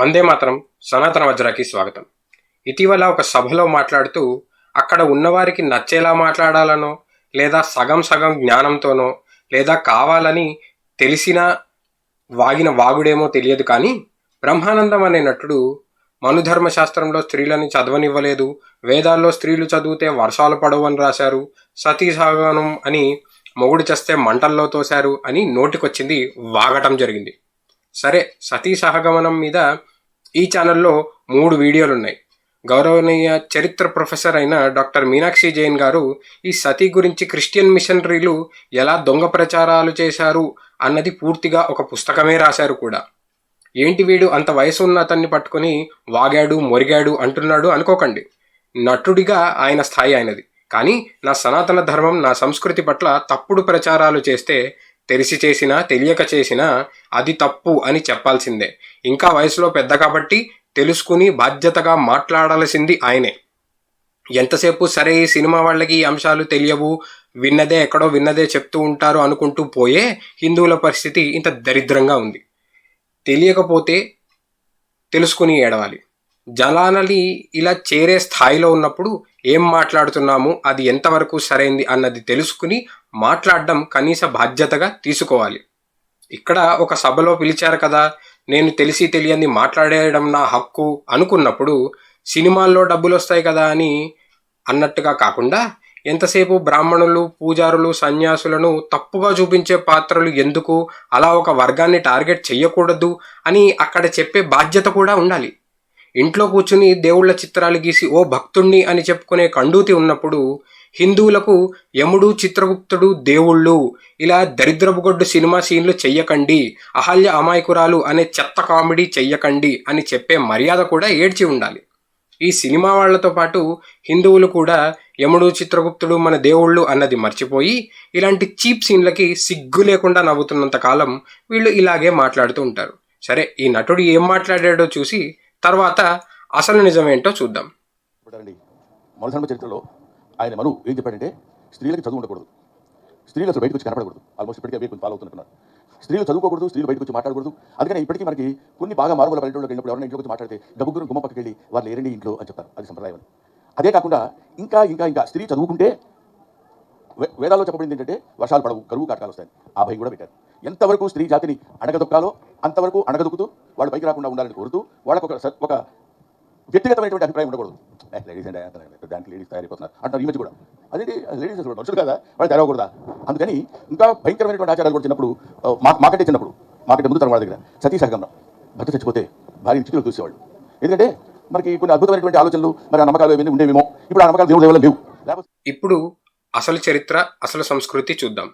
వందే మాతరం. సనాతన వజ్రాకి స్వాగతం. ఇటీవల ఒక సభలో మాట్లాడుతూ అక్కడ ఉన్నవారికి నచ్చేలా మాట్లాడాలనో, లేదా సగం సగం జ్ఞానంతోనో, లేదా కావాలని తెలిసిన వాగిన వాగుడేమో తెలియదు కానీ, బ్రహ్మానందం అనే నటుడు మనుధర్మశాస్త్రంలో స్త్రీలని చదవనివ్వలేదు, వేదాల్లో స్త్రీలు చదివితే వర్షాలు పడవని రాశారు, సతీ సహగమనం అని మొగుడు చస్తే మంటల్లో తోశారు అని నోటికొచ్చింది వాగటం జరిగింది. సరే, సతీ సహగమనం మీద ఈ ఛానల్లో 3 వీడియోలున్నాయి. గౌరవనీయ చరిత్ర ప్రొఫెసర్ అయిన డాక్టర్ మీనాక్షి జైన్ గారు ఈ సతీ గురించి క్రిస్టియన్ మిషనరీలు ఎలా దొంగ ప్రచారాలు చేశారు అన్నది పూర్తిగా ఒక పుస్తకమే రాశారు కూడా. ఏంటి వీడు అంత వయసు ఉన్న అతన్ని పట్టుకొని వాగాడు మొరిగాడు అంటున్నాడు అనుకోకండి. నటుడిగా ఆయన స్థాయి ఆయనది. కానీ నా సనాతన ధర్మం, నా సంస్కృతి పట్ల తప్పుడు ప్రచారాలు చేస్తే తెలిసి చేసినా తెలియక చేసినా అది తప్పు అని చెప్పాల్సిందే. ఇంకా వయసులో పెద్ద కాబట్టి తెలుసుకుని బాధ్యతగా మాట్లాడాల్సింది ఆయనే. ఎంతసేపు సరే ఈ సినిమా వాళ్ళకి ఈ అంశాలు తెలియవు, విన్నదే ఎక్కడో విన్నదే చెప్తూ ఉంటారు అనుకుంటూ పోయే హిందువుల పరిస్థితి ఇంత దరిద్రంగా ఉంది. తెలియకపోతే తెలుసుకుని ఏడవాలి. జనాలని ఇలా చేరే స్థాయిలో ఉన్నప్పుడు ఏం మాట్లాడుతున్నాము, అది ఎంతవరకు సరైంది అన్నది తెలుసుకుని మాట్లాడడం కనీస బాధ్యతగా తీసుకోవాలి. ఇక్కడ ఒక సభలో పిలిచారు కదా, నేను తెలిసి తెలియని మాట్లాడేయడం నా హక్కు అనుకున్నప్పుడు సినిమాల్లో డబ్బులు వస్తాయి కదా అని అన్నట్టుగా కాకుండా, ఎంతసేపు బ్రాహ్మణులు, పూజారులు, సన్యాసులను తప్పుగా చూపించే పాత్రలు ఎందుకు, అలా ఒక వర్గాన్ని టార్గెట్ చెయ్యకూడదు అని అక్కడ చెప్పే బాధ్యత కూడా ఉండాలి. ఇంట్లో కూర్చుని దేవుళ్ల చిత్రాలు గీసి ఓ భక్తుణ్ణి అని చెప్పుకునే కండూతి ఉన్నప్పుడు హిందువులకు యముడు, చిత్రగుప్తుడు దేవుళ్ళు, ఇలా దరిద్రపుగొడ్డు సినిమా సీన్లు చెయ్యకండి, అహల్య అమాయకురాలు అనే చెత్త కామెడీ చెయ్యకండి అని చెప్పే మర్యాద కూడా ఏడ్చి ఉండాలి. ఈ సినిమా వాళ్లతో పాటు హిందువులు కూడా యముడు, చిత్రగుప్తుడు మన దేవుళ్ళు అన్నది మర్చిపోయి ఇలాంటి చీప్ సీన్లకి సిగ్గు లేకుండా నవ్వుతున్నంత కాలం వీళ్ళు ఇలాగే మాట్లాడుతూ ఉంటారు. సరే, ఈ నటుడు ఏం మాట్లాడాడో చూసి తర్వాత అసలు నిజమేంటో చూద్దాం. మనుధర్మ చరిత్రలో ఆయన మను ఏం చెప్పాడంటే, స్త్రీలకు చదువు ఉండకూడదు, స్త్రీలు అసలు బయటకు వచ్చి కనపడకూడదు. ఆల్మోస్ట్ ఇప్పటికే అవే కొంచెం ఫాలో అవుతున్నారు. స్త్రీలు చదువుకోకూడదు, స్త్రీలు బయటకు వచ్చి మాట్లాడకూడదు. అందుకని ఇప్పటికీ మనకి కొన్ని బాగా మారుమూల పల్లెటూళ్ళకి వెళ్ళినప్పుడు ఎవరైనా ఇంట్లోకి వచ్చి మాట్లాడితే గబుగ్గురు గుమ్మ పక్కకి వెళ్ళి వాళ్ళు ఏరండి ఇంట్లో అని చెప్తారు. అది సంప్రదాయం. అదే కాకుండా ఇంకా ఇంకా ఇంకా స్త్రీ చదువుకుంటే వేదాల్లో చెప్పబడింది ఏంటంటే వర్షాలు పడవు, కరువు కాటకాలు వస్తాయి. ఆ భయం కూడా పెట్టారు. ఎంతవరకు స్త్రీ జాతిని అణగదొక్కాలో అంతవరకు అణగదొక్కుతూ వాళ్ళు పైకి రాకుండా ఉండాలని కోరుతూ వాళ్ళకు ఒక వ్యక్తిగతమైనటువంటి అభిప్రాయం ఉండకూడదు. లేడీస్ అంటే దానికి లేడీస్ తయారైపోతున్నారు అంటారు ఈ మధ్య కూడా. అదేంటి లేడీస్ మనుషులు కదా, వాళ్ళు తయారవకూడదా? అందుకని ఇంకా భయంకరమైనటువంటి ఆచారాలు కూడా చిన్నప్పుడు మాకంటే ముందు తరం వాళ్ళ దగ్గర సతీ సహగమనం, భర్త చచ్చిపోతే భార్య చిక్కులు చూసేవాళ్ళు. ఎందుకంటే మనకి కొన్ని అద్భుతమైనటువంటి ఆలోచనలు, మరి ఆ నమ్మకాలు ఏమైనా ఉండేవేమో. ఇప్పుడు ఆ నమ్మకాలు దేవుడు దేవుళ్ళు లేవు. ఇప్పుడు అసలు చరిత్ర, అసలు సంస్కృతి చూద్దాం.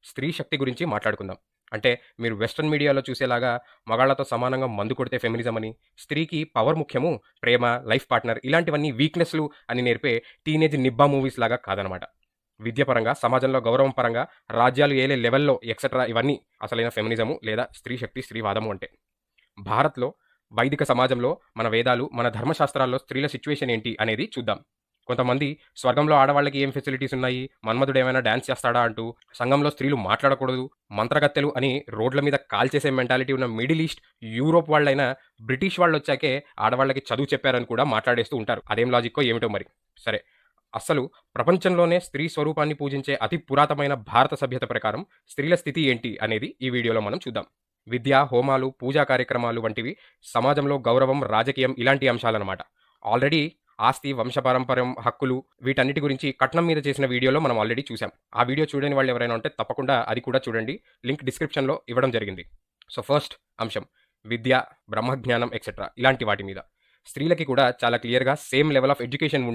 స్త్రీ శక్తి గురించి మాట్లాడుకుందాం. అంటే మీరు వెస్ట్రన్ మీడియాలో చూసేలాగా మగాళ్లతో సమానంగా మందు కొడితే ఫెమినిజం అని, స్త్రీకి పవర్ ముఖ్యము, ప్రేమ, లైఫ్ పార్ట్నర్ ఇలాంటివన్నీ వీక్నెస్లు అని నేర్పే టీనేజ్ నిబ్బా మూవీస్ లాగా కాదనమాట. విద్యపరంగా, సమాజంలో గౌరవం పరంగా, రాజ్యాలు ఏలే లెవెల్లో ఎక్సెట్రా ఇవన్నీ అసలైన ఫెమినిజము లేదా స్త్రీ శక్తి, స్త్రీవాదము అంటే. భారత్లో వైదిక సమాజంలో మన వేదాలు, మన ధర్మశాస్త్రాల్లో స్త్రీల సిచ్యువేషన్ ఏంటి అనేది చూద్దాం. కొంతమంది స్వర్గంలో ఆడవాళ్ళకి ఏం ఫెసిలిటీస్ ఉన్నాయి, మన్మధుడు ఏమైనా డ్యాన్స్ చేస్తాడా అంటూ, సంఘంలో స్త్రీలు మాట్లాడకూడదు, మంత్రగత్తెలు అని రోడ్ల మీద కాల్చేసే మెంటాలిటీ ఉన్న మిడిల్ ఈస్ట్, యూరోప్ వాళ్ళైనా బ్రిటిష్ వాళ్ళు వచ్చాకే ఆడవాళ్ళకి చదువు చెప్పారని కూడా మాట్లాడేస్తూ ఉంటారు. అదేం లాజిక్కో ఏమిటో మరి. సరే, అసలు ప్రపంచంలోనే స్త్రీ స్వరూపాన్ని పూజించే అతి పురాతనమైన భారత సభ్యత ప్రకారం స్త్రీల స్థితి ఏంటి అనేది ఈ వీడియోలో మనం చూద్దాం. విద్య, హోమాలు, పూజా కార్యక్రమాలు వంటివి సమాజంలో గౌరవం, రాజకీయం ఇలాంటి అంశాలన్నమాట. ఆల్రెడీ ఆస్తి, వంశపారంపర్యం, హక్కులు వీటన్నిటి గురించి కట్నం మీద చేసిన వీడియోలో మనం ఆల్రెడీ చూసాం. ఆ వీడియో చూడని వాళ్ళు ఎవరైనా ఉంటే తప్పకుండా అది కూడా చూడండి. లింక్ డిస్క్రిప్షన్లో ఇవ్వడం జరిగింది. సో ఫస్ట్ అంశం విద్య, బ్రహ్మజ్ఞానం ఎక్సెట్రా ఇలాంటి వాటి మీద. స్త్రీలకి కూడా చాలా క్లియర్గా సేమ్ లెవెల్ ఆఫ్ ఎడ్యుకేషన్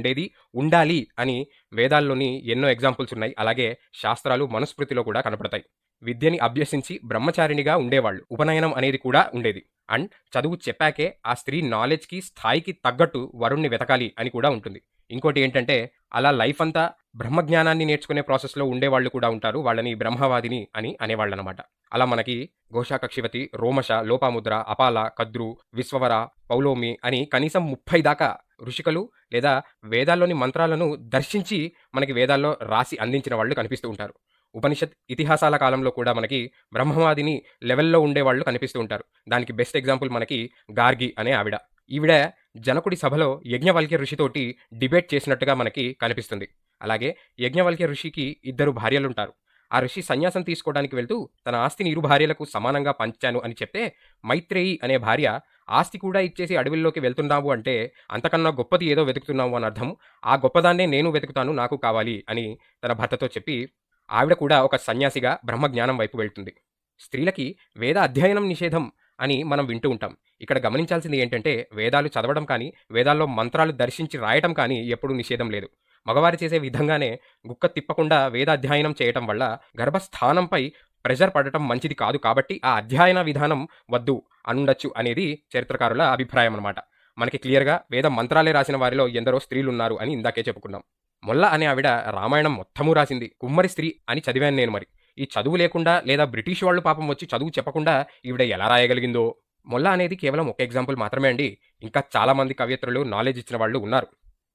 ఉండాలి అని వేదాల్లోని ఎన్నో ఎగ్జాంపుల్స్ ఉన్నాయి. అలాగే శాస్త్రాలు మనుస్మృతిలో కూడా కనపడతాయి. విద్యని అభ్యసించి బ్రహ్మచారిణిగా ఉండేవాళ్ళు. ఉపనయనం అనేది కూడా ఉండేది. అండ్ చదువు చెప్పాకే ఆ స్త్రీ నాలెడ్జ్కి, స్థాయికి తగ్గట్టు వరుణ్ణి వెతకాలి అని కూడా ఉంటుంది. ఇంకోటి ఏంటంటే అలా లైఫ్ అంతా బ్రహ్మజ్ఞానాన్ని నేర్చుకునే ప్రాసెస్లో ఉండేవాళ్ళు కూడా ఉంటారు. వాళ్ళని బ్రహ్మవాదిని అని అనేవాళ్ళు అనమాట. అలా మనకి ఘోష, కక్షివతి, రోమశ, లోపాముద్ర, అపాల, కద్రు, విశ్వవర, పౌలోమి అని కనీసం 30 దాకా ఋషికలు లేదా వేదాల్లోని మంత్రాలను దర్శించి మనకి వేదాల్లో రాసి అందించిన వాళ్ళు కనిపిస్తూ ఉంటారు. ఉపనిషత్ ఇతిహాసాల కాలంలో కూడా మనకి బ్రహ్మవాదిని లెవెల్లో ఉండేవాళ్ళు కనిపిస్తూ ఉంటారు. దానికి బెస్ట్ ఎగ్జాంపుల్ మనకి గార్గి అనే ఆవిడ. ఈవిడ జనకుడి సభలో యజ్ఞవల్క్య ఋషితోటి డిబేట్ చేసినట్టుగా మనకి కనిపిస్తుంది. అలాగే యజ్ఞవల్క్య ఋషికి 2 భార్యలుంటారు. ఆ ఋషి సన్యాసం తీసుకోవడానికి వెళ్తూ తన ఆస్తిని 2 భార్యలకు సమానంగా పంచాను అని చెప్తే, మైత్రేయి అనే భార్య ఆస్తి కూడా ఇచ్చేసి అడవిలోకి వెళ్తున్నావు అంటే అంతకన్నా గొప్పది ఏదో వెతుకుతున్నావు అని అర్థం. ఆ గొప్పదాన్నే నేను వెతుకుతాను, నాకు కావాలి అని తన భర్తతో చెప్పి ఆవిడ కూడా ఒక సన్యాసిగా బ్రహ్మజ్ఞానం వైపు వెళ్తుంది. స్త్రీలకి వేద అధ్యయనం నిషేధం అని మనం వింటూ ఉంటాం. ఇక్కడ గమనించాల్సింది ఏంటంటే వేదాలు చదవడం కానీ, వేదాల్లో మంత్రాలు దర్శించి రాయటం కానీ ఎప్పుడూ నిషేధం లేదు. మగవారు చేసే విధంగానే గుక్క తిప్పకుండా వేదాధ్యయనం చేయటం వల్ల గర్భస్థానంపై ప్రెషర్ పడటం మంచిది కాదు. కాబట్టి ఆ అధ్యయన విధానం వద్దు అనుండొచ్చు అనేది చరిత్రకారుల అభిప్రాయం అన్నమాట. మనకి క్లియర్‌గా వేద మంత్రాలే రాసిన వారిలో ఎందరో స్త్రీలున్నారు అని ఇందాకే చెప్పుకున్నాం. మొల్ల అనే ఆవిడ రామాయణం మొత్తము రాసింది. కుమ్మరి స్త్రీ అని చదివాను నేను మరి. ఈ చదువు లేకుండా లేదా బ్రిటిష్ వాళ్ళు పాపం వచ్చి చదువు చెప్పకుండా ఈవిడ ఎలా రాయగలిగిందో. మొల్ల అనేది కేవలం ఒక ఎగ్జాంపుల్ మాత్రమే అండి. ఇంకా చాలా మంది కవయిత్రులు, నాలెడ్జ్ ఇచ్చిన వాళ్ళు ఉన్నారు.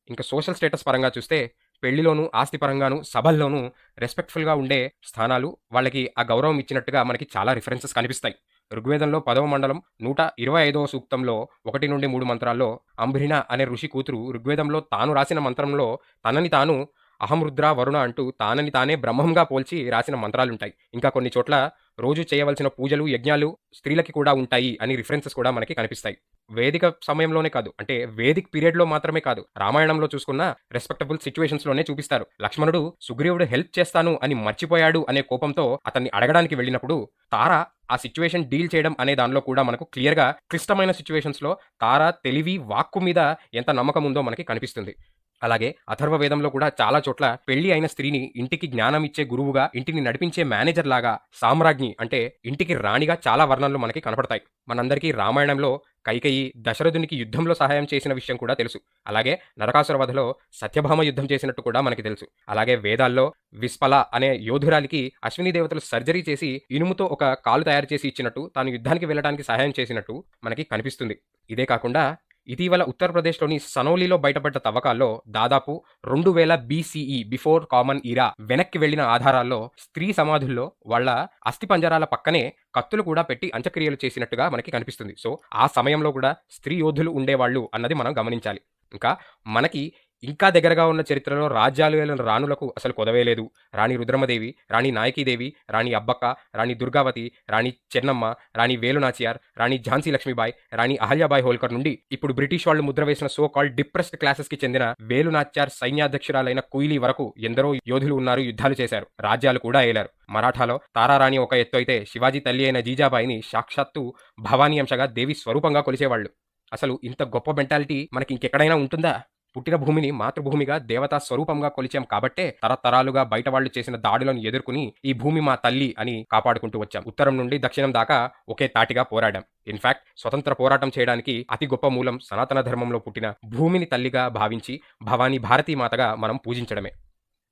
ఇంకా సోషల్ స్టేటస్ పరంగా చూస్తే పెళ్లిలోనూ, ఆస్తి పరంగాను, సభల్లోనూ రెస్పెక్ట్‌ఫుల్‌గా ఉండే స్థానాలు, వాళ్ళకి ఆ గౌరవం ఇచ్చినట్టుగా మనకి చాలా రిఫరెన్సెస్ కనిపిస్తాయి. ఋగ్వేదంలో 10వ మండలం 125వ సూక్తంలో 1-3 మంత్రాల్లో అంబ్రిణ అనే ఋషి కూతురు ఋగ్వేదంలో తాను రాసిన మంత్రంలో తనని తాను అహం రుద్ర వరుణ అంటూ తానని తానే బ్రహ్మంగా పోల్చి రాసిన మంత్రాలుంటాయి. ఇంకా కొన్ని చోట్ల రోజు చేయవలసిన పూజలు, యజ్ఞాలు స్త్రీలకి కూడా ఉంటాయి అని రిఫరెన్సెస్ కూడా మనకి కనిపిస్తాయి. వేదిక సమయంలోనే కాదు, అంటే వేదిక్ పీరియడ్‌లో మాత్రమే కాదు, రామాయణంలో చూసుకున్న రెస్పెక్టబుల్ సిట్యుయేషన్స్‌లోనే చూపిస్తారు. లక్ష్మణుడు సుగ్రీవుడు హెల్ప్ చేస్తాను అని మర్చిపోయాడు అనే కోపంతో అతన్ని అడగడానికి వెళ్ళినప్పుడు తార ఆ సిట్యుయేషన్ డీల్ చేయడం అనే దానిలో కూడా మనకు క్లియర్‌గా క్లిష్టమైన సిట్యుయేషన్స్‌లో తార తెలివి, వాక్కు మీద ఎంత నమ్మకం ఉందో మనకి కనిపిస్తుంది. అలాగే అథర్వ వేదంలో కూడా చాలా చోట్ల పెళ్లి అయిన స్త్రీని ఇంటికి జ్ఞానం ఇచ్చే గురువుగా, ఇంటిని నడిపించే మేనేజర్ లాగా, సామ్రాజ్ఞి అంటే ఇంటికి రాణిగా చాలా వర్ణనలు మనకి కనపడతాయి. మనందరికీ రామాయణంలో కైకేయి దశరథునికి యుద్ధంలో సహాయం చేసిన విషయం కూడా తెలుసు. అలాగే నరకాసుర వధలో సత్యభామ యుద్ధం చేసినట్టు కూడా మనకి తెలుసు. అలాగే వేదాల్లో విస్పల అనే యోధురాలికి అశ్విని దేవతలు సర్జరీ చేసి ఇనుముతో ఒక కాలు తయారు చేసి ఇచ్చినట్టు, తాను యుద్ధానికి వెళ్ళడానికి సహాయం చేసినట్టు మనకి కనిపిస్తుంది. ఇదే కాకుండా ఇటీవల ఉత్తరప్రదేశ్లోని సనౌలీలో బయటపడ్డ తవ్వకాల్లో దాదాపు 2000 BCE బిఫోర్ కామన్ ఈరా వెనక్కి వెళ్లిన ఆధారాల్లో స్త్రీ సమాధుల్లో వాళ్ళ అస్థిపంజరాల పక్కనే కత్తులు కూడా పెట్టి అంత్యక్రియలు చేసినట్టుగా మనకి కనిపిస్తుంది. సో ఆ సమయంలో కూడా స్త్రీ యోధులు ఉండేవాళ్ళు అన్నది మనం గమనించాలి. ఇంకా మనకి ఇంకా దగ్గరగా ఉన్న చరిత్రలో రాజ్యాలు ఏలిన రాణులకు అసలు కొదవే లేదు. రాణి రుద్రమదేవి, రాణి నాయకీదేవి, రాణి అబ్బక్క, రాణి దుర్గావతి, రాణి చెన్నమ్మ, రాణి వేలునాచియార్, రాణి ఝాన్సీ లక్ష్మీబాయి, రాణి అహల్యాబాయి హోల్కర్ నుండి ఇప్పుడు బ్రిటిష్ వాళ్ళు ముద్ర వేసిన సో కాల్డ్ డిప్రెస్డ్ క్లాసెస్ కి చెందిన వేలునాచ్యార్ సైన్యాధ్యక్షురాలైన కుయిలీ వరకు ఎందరో యోధులు ఉన్నారు, యుద్ధాలు చేశారు, రాజ్యాలు కూడా ఏలారు. మరాఠాలో తారారాణి ఒక ఎత్తు అయితే శివాజీ తల్లి అయిన జీజాబాయిని సాక్షాత్తు భవానీ అంశగా దేవి స్వరూపంగా కొలిచేవాళ్ళు. అసలు ఇంత గొప్ప మెంటాలిటీ మనకి ఇంకెక్కడైనా ఉంటుందా? పుట్టిన భూమిని మాతృభూమిగా దేవతా స్వరూపంగా కొలిచాం కాబట్టే తరతరాలుగా బయట వాళ్ళు చేసిన దాడులను ఎదుర్కొని ఈ భూమి మా తల్లి అని కాపాడుకుంటూ వచ్చాం. ఉత్తరం నుండి దక్షిణం దాకా ఒకే తాటిగా పోరాడాం. ఇన్ఫాక్ట్ స్వతంత్ర పోరాటం చేయడానికి అతి గొప్ప మూలం సనాతన ధర్మంలో పుట్టిన భూమిని తల్లిగా భావించి భవానీ భారతీ మాతగా మనం పూజించడమే.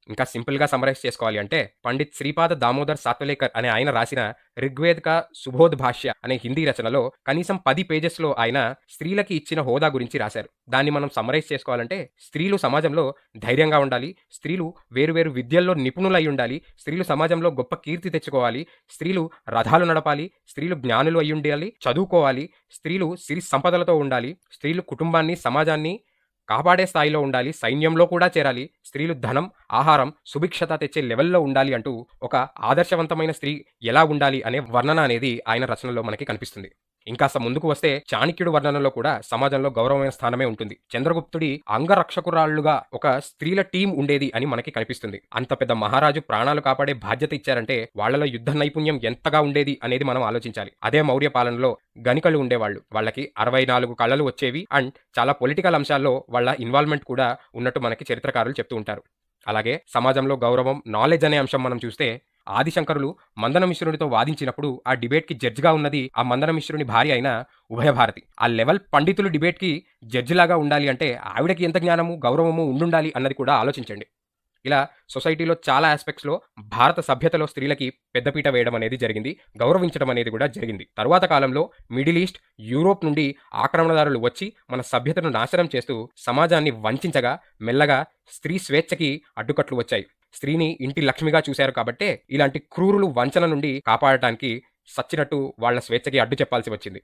ఇంకా సింపుల్గా సమరైజ్ చేసుకోవాలి అంటే పండిత్ శ్రీపాద దామోదర్ సాత్వలేకర్ అనే ఆయన రాసిన ఋగ్వేదిక సుబోధ్ భాష్య అనే హిందీ రచనలో కనీసం 10 పేజెస్లో ఆయన స్త్రీలకి ఇచ్చిన హోదా గురించి రాశారు. దాన్ని మనం సమరైజ్ చేసుకోవాలంటే స్త్రీలు సమాజంలో ధైర్యంగా ఉండాలి, స్త్రీలు వేరువేరు విద్యల్లో నిపుణులై ఉండాలి, స్త్రీలు సమాజంలో గొప్ప కీర్తి తెచ్చుకోవాలి, స్త్రీలు రథాలు నడపాలి, స్త్రీలు జ్ఞానులు అయి ఉండాలి, చదువుకోవాలి, స్త్రీలు సిరి సంపదలతో ఉండాలి, స్త్రీలు కుటుంబాన్ని, సమాజాన్ని కాపాడే స్థాయిలో ఉండాలి, సైన్యంలో కూడా చేరాలి, స్త్రీలు ధనం, ఆహారం, సుభిక్షత తెచ్చే లెవెల్లో ఉండాలి అంటూ ఒక ఆదర్శవంతమైన స్త్రీ ఎలా ఉండాలి అనే వర్ణన అనేది ఆయన రచనలో మనకి కనిపిస్తుంది. ఇంకాస్త ముందుకు వస్తే చాణక్యుడు వర్ణనలో కూడా సమాజంలో గౌరవమైన స్థానమే ఉంటుంది. చంద్రగుప్తుడి అంగరక్షకురాళ్లుగా ఒక స్త్రీల టీం ఉండేది అని మనకి కనిపిస్తుంది. అంత పెద్ద మహారాజు ప్రాణాలు కాపాడే బాధ్యత ఇచ్చారంటే వాళ్లలో యుద్ధ నైపుణ్యం ఎంతగా ఉండేది అనేది మనం ఆలోచించాలి. అదే మౌర్య పాలనలో గణికలు ఉండేవాళ్ళు, వాళ్ళకి 64 కళలు వచ్చేవి అండ్ చాలా పొలిటికల్ అంశాల్లో వాళ్ళ ఇన్వాల్వ్మెంట్ కూడా ఉన్నట్టు మనకి చరిత్రకారులు చెప్తూ ఉంటారు. అలాగే సమాజంలో గౌరవం, నాలెడ్జ్ అనే అంశం మనం చూస్తే ఆదిశంకరులు మందనమిశ్రునితో వాదించినప్పుడు ఆ డిబేట్కి జడ్జిగా ఉన్నది ఆ మందనమిశ్రుని భార్య అయిన ఉభయభారతి. ఆ లెవెల్ పండితులు డిబేట్కి జడ్జిలాగా ఉండాలి అంటే ఆవిడకి ఎంత జ్ఞానము, గౌరవము ఉండుండాలి అన్నది కూడా ఆలోచించండి. ఇలా సొసైటీలో చాలా ఆస్పెక్ట్స్లో భారత సభ్యతలో స్త్రీలకి పెద్దపీట వేయడం అనేది జరిగింది, గౌరవించడం అనేది కూడా జరిగింది. తరువాత కాలంలో మిడిల్ ఈస్ట్, యూరోప్ నుండి ఆక్రమణదారులు వచ్చి మన సభ్యతను నాశనం చేస్తూ సమాజాన్ని వంచగా మెల్లగా స్త్రీ స్వేచ్ఛకి అడ్డుకట్లు వచ్చాయి. స్త్రీని ఇంటి లక్ష్మిగా చూశారు కాబట్టే ఇలాంటి క్రూరులు వంచన నుండి కాపాడటానికి సచ్చినట్టు వాళ్ళ స్వేచ్ఛకి అడ్డు చెప్పాల్సి వచ్చింది.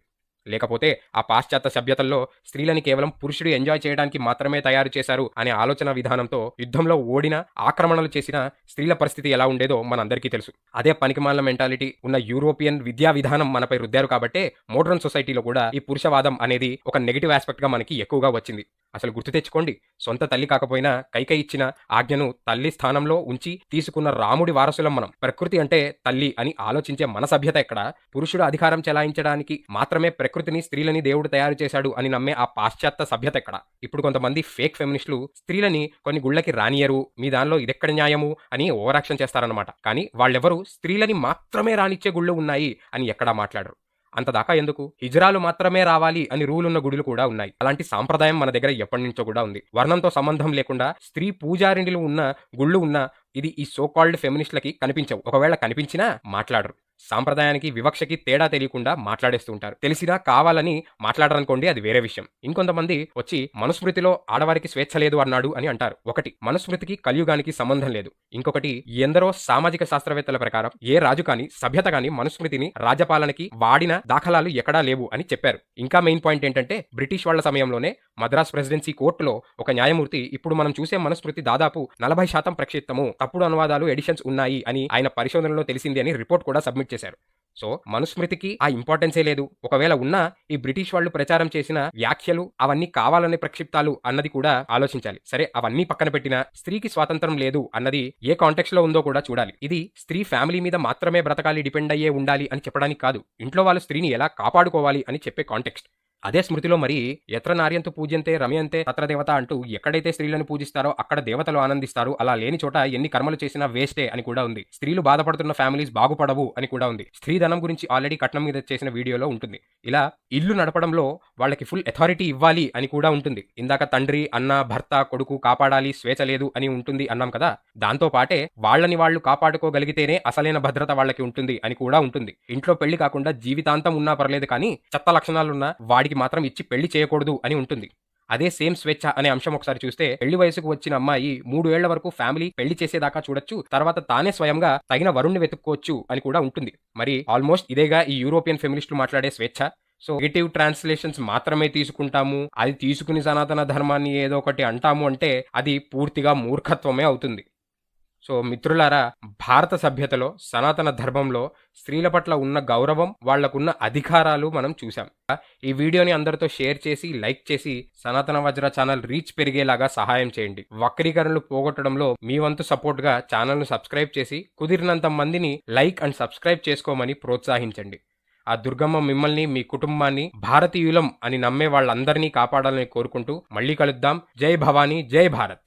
లేకపోతే ఆ పాశ్చాత్య సభ్యతల్లో స్త్రీలని కేవలం పురుషుడు ఎంజాయ్ చేయడానికి మాత్రమే తయారు చేశారు అనే ఆలోచన విధానంతో యుద్ధంలో ఓడిన, ఆక్రమణలు చేసిన స్త్రీల పరిస్థితి ఎలా ఉండేదో మనందరికీ తెలుసు. అదే పనికిమాలిన మెంటాలిటీ ఉన్న యూరోపియన్ విద్యా విధానం మనపై రుద్దారు కాబట్టే మోడ్రన్ సొసైటీలో కూడా ఈ పురుషవాదం అనేది ఒక నెగిటివ్ ఆస్పెక్ట్ గా మనకి ఎక్కువగా వచ్చింది. అసలు గుర్తు తెచ్చుకోండి, సొంత తల్లి కాకపోయినా కైకేయి ఇచ్చిన ఆజ్ఞను తల్లి స్థానంలో ఉంచి తీసుకున్న రాముడి వారసులం మనం. ప్రకృతి అంటే తల్లి అని ఆలోచించే మన సభ్యత ఎక్కడ? పురుషుడు అధికారం చెలాయించడానికి మాత్రమే ప్రకృతిని, స్త్రీలని దేవుడు తయారు చేశాడు అని నమ్మే ఆ పాశ్చాత్య సభ్యత ఎక్కడ? ఇప్పుడు కొంతమంది ఫేక్ ఫెమినిస్టులు స్త్రీలని కొన్ని గుళ్ళకి రానియరు, మీ దానిలో ఇదెక్కడ న్యాయము అని ఓవరాక్షన్ చేస్తారన్నమాట. కానీ వాళ్ళెవరూ స్త్రీలని మాత్రమే రానిచ్చే గుళ్ళు ఉన్నాయి అని ఎక్కడా మాట్లాడరు. అంతదాకా ఎందుకు? హిజ్రాలు మాత్రమే రావాలి అని రూల్ ఉన్న గుడులు కూడా ఉన్నాయి. అలాంటి సాంప్రదాయం మన దగ్గర ఎప్పటి నుంచో కూడా ఉంది. వర్ణంతో సంబంధం లేకుండా స్త్రీ పూజారిణులు ఉన్న గుళ్ళు ఉన్న ఇది ఈ సో కాల్డ్ ఫెమినిస్టులకి కనిపించవు. ఒకవేళ కనిపించినా మాట్లాడరు. సాంప్రదాయానికి, వివక్షకి తేడా తెలియకుండా మాట్లాడేస్తూ ఉంటారు. తెలిసినా కావాలని మాట్లాడరనుకోండి, అది వేరే విషయం. ఇంకొంతమంది వచ్చి మనుస్మృతిలో ఆడవారికి స్వేచ్ఛ లేదు అన్నాడు అని అంటారు. ఒకటి, మనుస్మృతికి కలియుగానికి సంబంధం లేదు. ఇంకొకటి, ఎందరో సామాజిక శాస్త్రవేత్తల ప్రకారం ఏ రాజు కానీ, సభ్యత కానీ మనుస్మృతిని రాజ్యపాలనకి వాడిన దాఖలాలు ఎక్కడా లేవు అని చెప్పారు. ఇంకా మెయిన్ పాయింట్ ఏంటంటే, బ్రిటిష్ వాళ్ల సమయంలోనే మద్రాస్ ప్రెసిడెన్సీ కోర్టులో ఒక న్యాయమూర్తి ఇప్పుడు మనం చూసే మనుస్మృతి దాదాపు 40% ప్రక్షిప్తము, తప్పుడు అనువాదాలు, ఎడిషన్స్ ఉన్నాయి అని ఆయన పరిశోధనలో తెలిసింది అని రిపోర్ట్ కూడా సబ్మిట్ చేశారు. సో మనుస్మృతికి ఆ ఇంపార్టెన్సే లేదు. ఒకవేళ ఉన్నా ఈ బ్రిటిష్ వాళ్ళు ప్రచారం చేసిన వ్యాఖ్యలు అవన్నీ కావాలనే ప్రక్షిప్తాలు అన్నది కూడా ఆలోచించాలి. సరే, అవన్నీ పక్కన పెట్టినా స్త్రీకి స్వాతంత్రం లేదు అన్నది ఏ కాంటెక్స్ట్ లో ఉందో కూడా చూడాలి. ఇది స్త్రీ ఫ్యామిలీ మీద మాత్రమే బ్రతకాలి, డిపెండ్ అయ్యే ఉండాలి అని చెప్పడానికి కాదు. ఇంట్లో వాళ్ళు స్త్రీని ఎలా కాపాడుకోవాలి అని చెప్పే కాంటెక్స్ట్. అదే స్మృతిలో మరి ఎత్ర నార్యంతు పూజ్యంతే రమయంతే తత్ర దేవత అంటూ ఎక్కడైతే స్త్రీలను పూజిస్తారో అక్కడ దేవతలు ఆనందిస్తారు, అలా లేని చోట ఎన్ని కర్మలు చేసినా వేస్టే అని కూడా ఉంది. స్త్రీలు బాధపడుతున్న ఫ్యామిలీస్ బాగుపడవు అని కూడా ఉంది. స్త్రీధనం గురించి ఆల్రెడీ కట్నం మీద చేసిన వీడియోలో ఉంటుంది. ఇలా ఇల్లు నడపడంలో వాళ్ళకి ఫుల్ అథారిటీ ఇవ్వాలి అని కూడా ఉంటుంది. ఇందాక తండ్రి, అన్న, భర్త, కొడుకు కాపాడాలి, స్వేచ్ఛ లేదు అని ఉంటుంది అన్నాం కదా. దాంతో పాటే వాళ్ళని వాళ్ళు కాపాడుకోగలిగితేనే అసలైన భద్రత వాళ్ళకి ఉంటుంది అని కూడా ఉంటుంది. ఇంట్లో పెళ్లి కాకుండా జీవితాంతం ఉన్నా పర్లేదు, కానీ చెత్త లక్షణాలున్న వాడికి మాత్రం ఇచ్చి పెళ్లి చేయకూడదు అని ఉంటుంది. అదే సేమ్ స్వేచ్ఛ అనే అంశం ఒకసారి చూస్తే, పెళ్లి వయసుకు వచ్చిన అమ్మాయి 3 ఏళ్ల వరకు ఫ్యామిలీ పెళ్లి చేసేదాకా చూడొచ్చు, తర్వాత తానే స్వయంగా తగిన వరుణ్ణి వెతుక్కోవచ్చు అని కూడా ఉంటుంది. మరి ఆల్మోస్ట్ ఇదేగా ఈ యూరోపియన్ ఫెమినిస్టులు మాట్లాడే స్వేచ్ఛ. సో నెగిటివ్ ట్రాన్స్లేషన్స్ మాత్రమే తీసుకుంటాము, అది తీసుకుని సనాతన ధర్మాన్ని ఏదో ఒకటి అంటాము అంటే అది పూర్తిగా మూర్ఖత్వమే అవుతుంది. సో మిత్రులారా, భారత సభ్యతలో, సనాతన ధర్మంలో స్త్రీల పట్ల ఉన్న గౌరవం, వాళ్లకున్న అధికారాలు మనం చూసాం. ఈ వీడియోని అందరితో షేర్ చేసి, లైక్ చేసి సనాతన వజ్ర ఛానల్ రీచ్ పెరిగేలాగా సహాయం చేయండి. వక్రీకరణలు పోగొట్టడంలో మీ వంతు సపోర్ట్ గా ఛానల్ను సబ్స్క్రైబ్ చేసి కుదిరినంత మందిని లైక్ అండ్ సబ్స్క్రైబ్ చేసుకోమని ప్రోత్సహించండి. ఆ దుర్గమ్మ మిమ్మల్ని, మీ కుటుంబాన్ని భారతీయులం అని నమ్మే వాళ్ళందరినీ కాపాడాలని కోరుకుంటూ మళ్ళీ కలుద్దాం. జై భవానీ, జై భారత్.